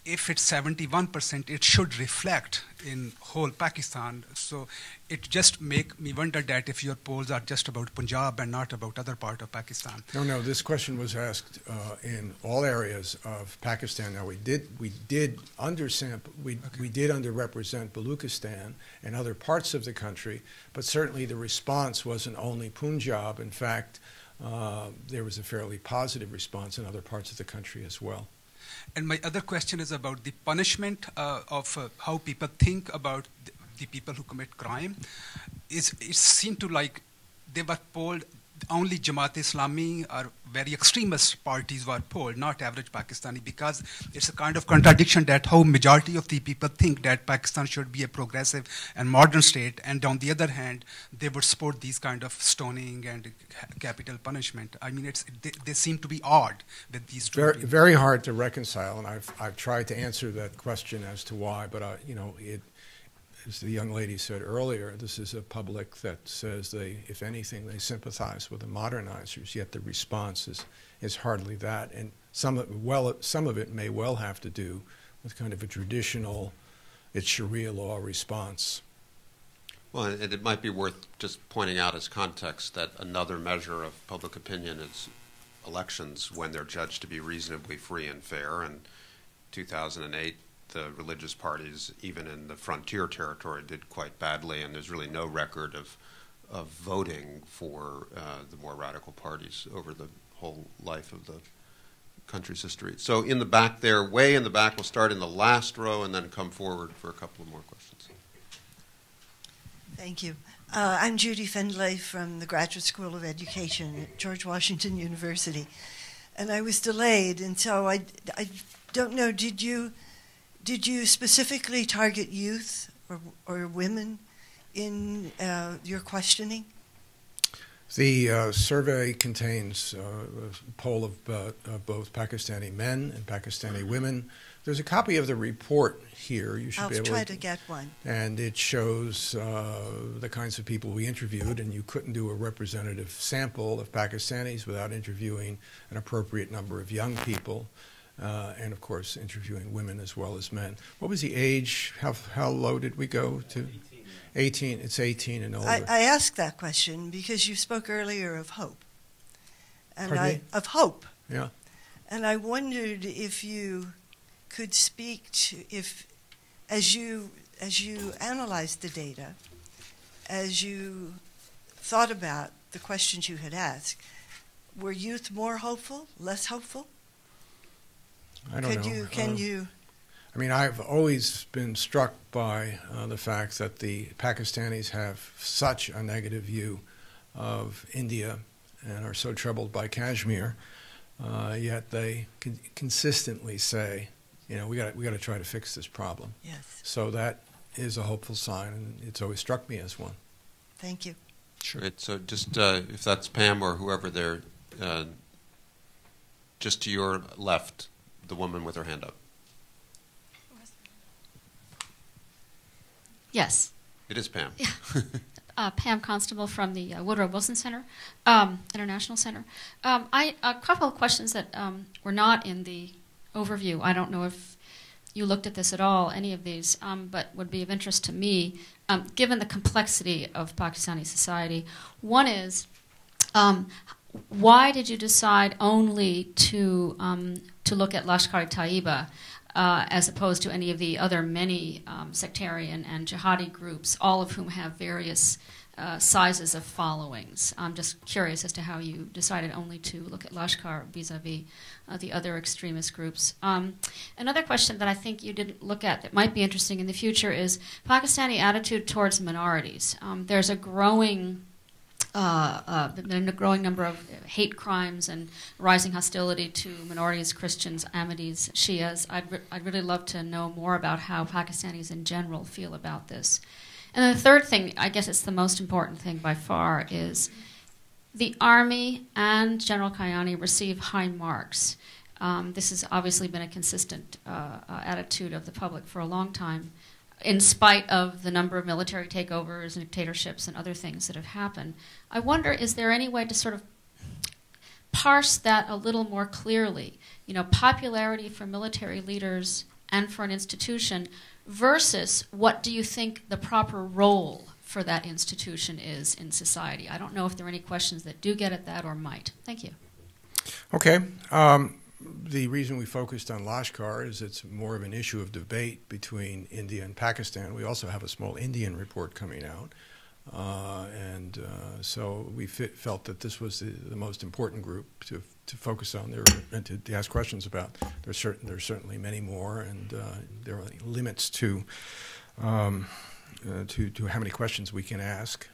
if it's 71%, it should reflect in whole Pakistan. So it just make me wonder that if your polls are just about Punjab and not about other part of Pakistan. No, this question was asked in all areas of Pakistan. Now we did underrepresent Baluchistan and other parts of the country, but certainly the response wasn't only Punjab. In fact, there was a fairly positive response in other parts of the country as well. And my other question is about the punishment of how people think about the people who commit crime. It seemed to like they were polled, only Jamaat-e-Islami or very extremist parties were polled, not average Pakistani, because it's a kind of contradiction that how majority of the people think that Pakistan should be a progressive and modern state, and on the other hand, they would support these kind of stoning and capital punishment. I mean, they seem to be odd with these two. Very hard to reconcile, and I've tried to answer that question as to why, but as the young lady said earlier, this is a public that says if anything, they sympathize with the modernizers, yet the response is hardly that. And some of it may well have to do with kind of a traditional, it's Sharia law response. Well, and it might be worth just pointing out as context that another measure of public opinion is elections when they're judged to be reasonably free and fair. In 2008, the religious parties, even in the frontier territory, did quite badly, and there's really no record of voting for the more radical parties over the whole life of the country's history. So in the back there, way in the back, we'll start in the last row and then come forward for a couple of more questions. Thank you. I'm Judy Fendlay from the Graduate School of Education at George Washington University. And I was delayed, and so I don't know, did you specifically target youth or women in your questioning? The survey contains a poll of both Pakistani men and Pakistani women. There's a copy of the report here. You should be able try to get one. And it shows the kinds of people we interviewed, and you couldn't do a representative sample of Pakistanis without interviewing an appropriate number of young people. And, of course, interviewing women as well as men. What was the age? How low did we go to? 18. It's 18 and older. I asked that question because you spoke earlier of hope. And of hope. Yeah. And I wondered if you could speak to, if, as you analyzed the data, as you thought about the questions you had asked, were youth more hopeful, less hopeful? I don't know. Can you? I mean, I've always been struck by the fact that the Pakistanis have such a negative view of India and are so troubled by Kashmir, yet they consistently say, you know, we got to try to fix this problem. Yes. So that is a hopeful sign, and it's always struck me as one. Thank you. Sure. Right, so just if that's Pam or whoever there, just to your left, the woman with her hand up. Yes. It is Pam. Yeah. Pam Constable from the Woodrow Wilson Center, International Center. A couple of questions that were not in the overview. I don't know if you looked at this at all, any of these, but would be of interest to me, given the complexity of Pakistani society. One is, why did you decide only to look at Lashkar-e-Taiba as opposed to any of the other many sectarian and jihadi groups, all of whom have various sizes of followings? I'm just curious as to how you decided only to look at Lashkar vis-a-vis the other extremist groups. Another question that I think you didn't look at that might be interesting in the future is Pakistani attitude towards minorities. There's a growing number of hate crimes and rising hostility to minorities, Christians, Ahmadis, Shias. I'd really love to know more about how Pakistanis in general feel about this. And then the third thing, I guess it's the most important thing by far, is the Army and General Kayani receive high marks. This has obviously been a consistent attitude of the public for a long time, in spite of the number of military takeovers and dictatorships and other things that have happened. I wonder, is there any way to sort of parse that a little more clearly? You know, popularity for military leaders and for an institution versus what do you think the proper role for that institution is in society? I don't know if there are any questions that do get at that or might. Thank you. Okay. The reason we focused on Lashkar is it's more of an issue of debate between India and Pakistan. We also have a small Indian report coming out. So we felt that this was the most important group to focus on there and to ask questions about. There's certainly many more, and there are limits to how many questions we can ask.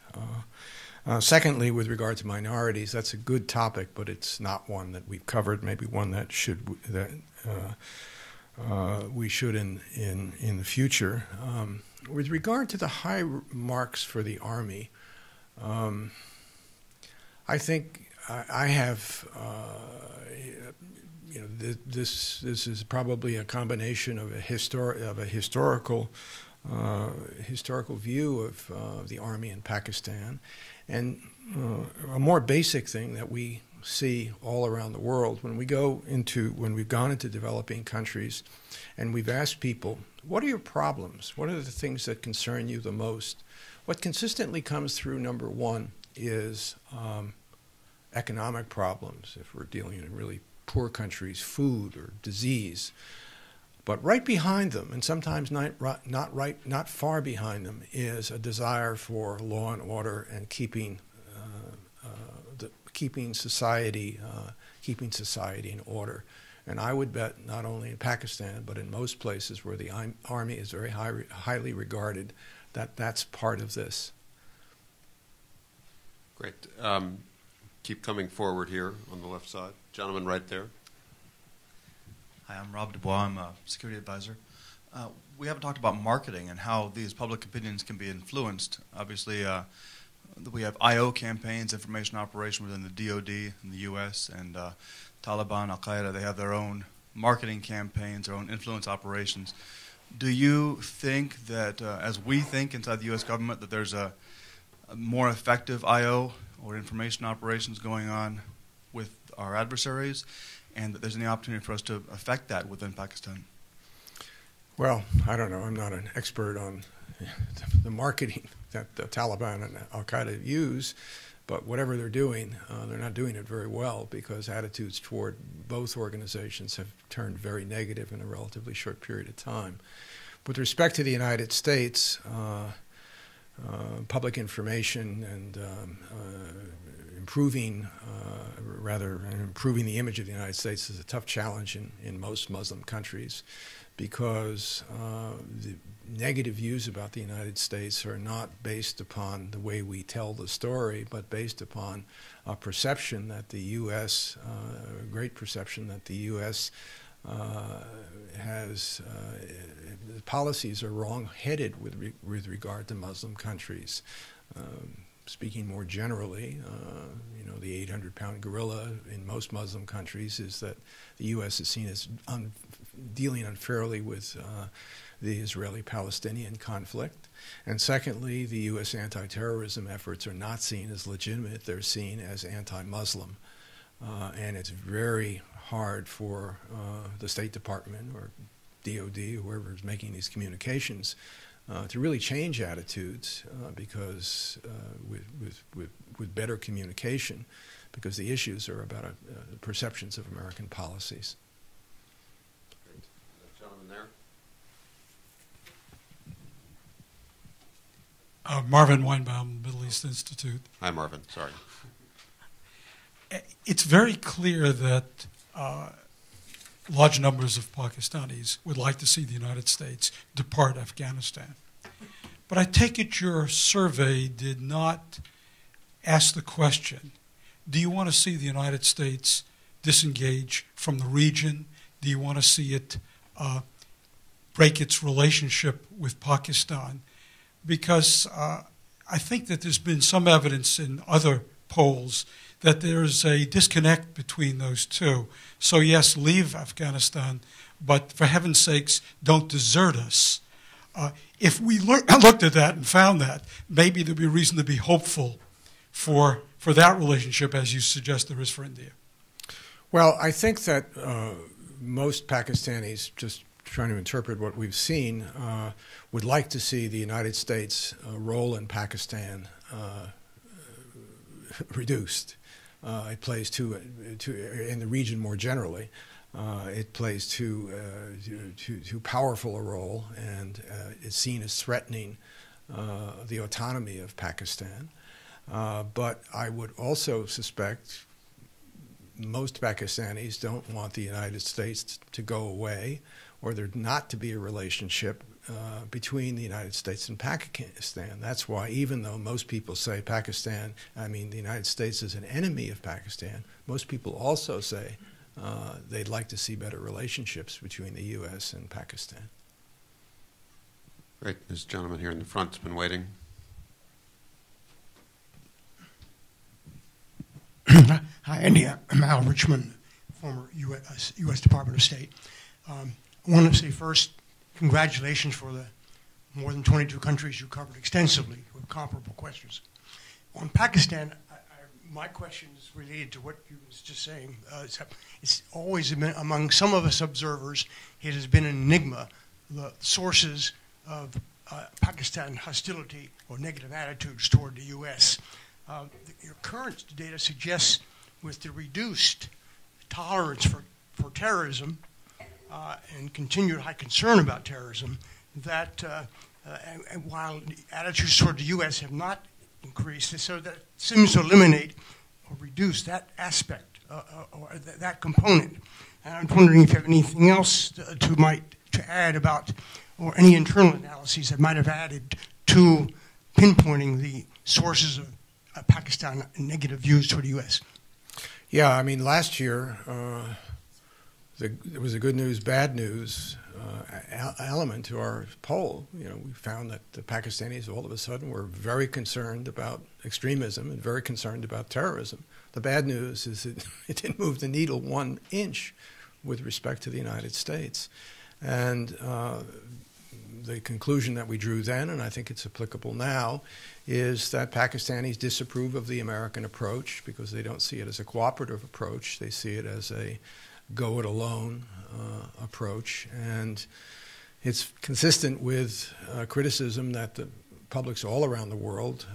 Secondly, with regard to minorities, that's a good topic, but it's not one that we've covered. Maybe one that we should in the future. With regard to the high marks for the Army, I think I have. This is probably a combination of a historical view of the Army in Pakistan, and a more basic thing that we see all around the world when we've gone into developing countries, and we've asked people, what are your problems? What are the things that concern you the most? What consistently comes through, number one, is economic problems. If we're dealing in really poor countries, food or disease. But right behind them, and sometimes not far behind them, is a desire for law and order and keeping society in order. And I would bet not only in Pakistan, but in most places where the Army is very highly regarded, that's part of this. Great. Keep coming forward here on the left side. Gentleman right there. Hi, I'm Rob Dubois. I'm a security advisor. We haven't talked about marketing and how these public opinions can be influenced. Obviously, we have I.O. campaigns, information operation within the DOD in the U.S., and Taliban, Al-Qaeda, they have their own marketing campaigns, their own influence operations. Do you think that, as we think inside the U.S. government, that there's a more effective I.O. or information operations going on with our adversaries, and that there's any opportunity for us to affect that within Pakistan? Well, I don't know. I'm not an expert on the marketing that the Taliban and Al-Qaeda use, But whatever they're doing, they're not doing it very well because attitudes toward both organizations have turned very negative in a relatively short period of time. With respect to the United States, public information and improving the image of the United States is a tough challenge in most Muslim countries because the negative views about the United States are not based upon the way we tell the story, but based upon a perception that the U.S., a great perception that the U.S. Has policies are wrong-headed with regard to Muslim countries. Speaking more generally, the 800-pound gorilla in most Muslim countries is that the U.S. is seen as dealing unfairly with the Israeli-Palestinian conflict. And secondly, the U.S. anti-terrorism efforts are not seen as legitimate. They're seen as anti-Muslim. And it's very hard for the State Department or DOD, whoever is making these communications, to really change attitudes because with better communication, because the issues are about perceptions of American policies. That gentleman there. Marvin Weinbaum, Middle East Institute. Hi, Marvin. Sorry. It's very clear that large numbers of Pakistanis would like to see the United States depart Afghanistan. But I take it your survey did not ask the question, do you want to see the United States disengage from the region? Do you want to see it break its relationship with Pakistan? Because I think that there's been some evidence in other polls that there's a disconnect between those two. So yes, leave Afghanistan, but for heaven's sakes, don't desert us. If we looked at that and found that, maybe there'd be a reason to be hopeful for that relationship, as you suggest there is for India. Well, I think that most Pakistanis, just trying to interpret what we've seen, would like to see the United States' role in Pakistan reduced. It plays in the region more generally. It plays too powerful a role and is seen as threatening the autonomy of Pakistan. But I would also suspect most Pakistanis don't want the United States to go away or there not to be a relationship between the United States and Pakistan. That's why even though most people say the United States is an enemy of Pakistan, most people also say they'd like to see better relationships between the U.S. and Pakistan. Great. This gentleman here in the front has been waiting. Hi, Andy. I'm Al Richmond, former U.S. Department of State. I want to say first, congratulations for the more than 22 countries you covered extensively with comparable questions. On Pakistan, my question is related to what you was just saying. It's always been, among some of us observers, it has been an enigma, the sources of Pakistan hostility or negative attitudes toward the U.S. Your current data suggests with the reduced tolerance for terrorism and continued high concern about terrorism, that and while attitudes toward the U.S. have not increased, so that seems to eliminate or reduce that aspect or that component. And I'm wondering if you have anything else to add about, or any internal analyses that might have added to pinpointing the sources of Pakistan negative views toward the U.S. Yeah, I mean, last year there was a good news, bad news element to our poll. You know, we found that the Pakistanis all of a sudden were very concerned about extremism and very concerned about terrorism. The bad news is that it didn't move the needle 1 inch with respect to the United States. And the conclusion that we drew then, and I think it's applicable now, is that Pakistanis disapprove of the American approach because they don't see it as a cooperative approach. They see it as a go-it-alone approach. And it's consistent with criticism that the publics all around the world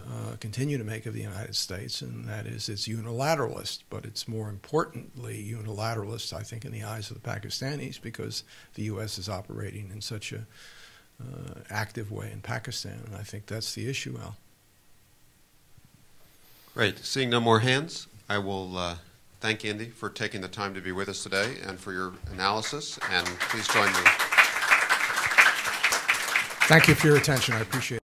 continue to make of the United States, and that is it's unilateralist, but it's more importantly unilateralist, I think, in the eyes of the Pakistanis because the U.S. is operating in such a active way in Pakistan, and I think that's the issue, Al. Great. Seeing no more hands, I will thank Andy for taking the time to be with us today and for your analysis, and please join me. Thank you for your attention. I appreciate it.